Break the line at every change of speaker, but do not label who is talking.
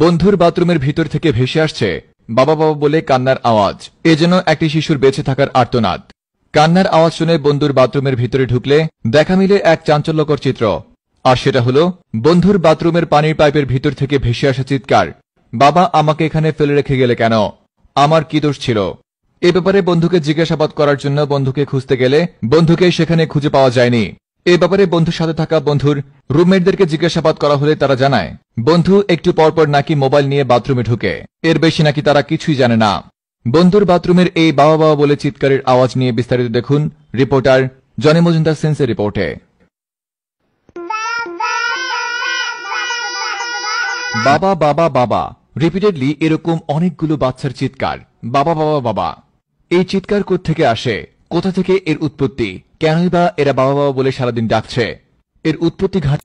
বন্ধুর বাথরুমের ভিতর থেকে ভেসে আসছে বাবা বাবা বলে কান্নার আওয়াজ। এ যেন একটি শিশুর বেঁচে থাকার আর্তনাদ। কান্নার আওয়াজ শুনে বন্ধুর বাথরুমের ভিতরে ঢুকলে দেখা মিলে এক চাঞ্চল্যকর চিত্র। আর সেটা হলো বন্ধুর বাথরুমের পানির পাইপের ভিতর থেকে ভেসে আসা চিৎকার, বাবা আমাকে এখানে ফেলে রেখে গেলে কেন, আমার কি দোষ ছিল। এ ব্যাপারে বন্ধুকে জিজ্ঞাসাবাদ করার জন্য বন্ধুকে খুঁজতে গেলে বন্ধুকে সেখানে খুঁজে পাওয়া যায়নি। এ ব্যাপারে বন্ধুর সাথে থাকা বন্ধুর রুমমেটদেরকে জিজ্ঞাসাবাদ করা হলে তারা জানায় বন্ধু একটু পরপর নাকি মোবাইল নিয়ে বাথরুমে ঢুকে, এর বেশি নাকি তারা কিছুই জানে না। বন্ধুর বাথরুমের এই বাবা বাবা বলে চিৎকারের আওয়াজ নিয়ে বিস্তারিত দেখুন রিপোর্টার জনি মজুমদার সেন্সের রিপোর্টে। বাবা বাবা বাবা, রিপিটেডলি এরকম অনেকগুলো বাচ্চার চিৎকার, বাবা বাবা বাবা। এই চিৎকার কোত্থেকে আসে, কোথা থেকে এর উৎপত্তি, কেনই বা এরা বাবা বাবা বলে সারাদিন ডাকছে? এর উৎপত্তি ঘাট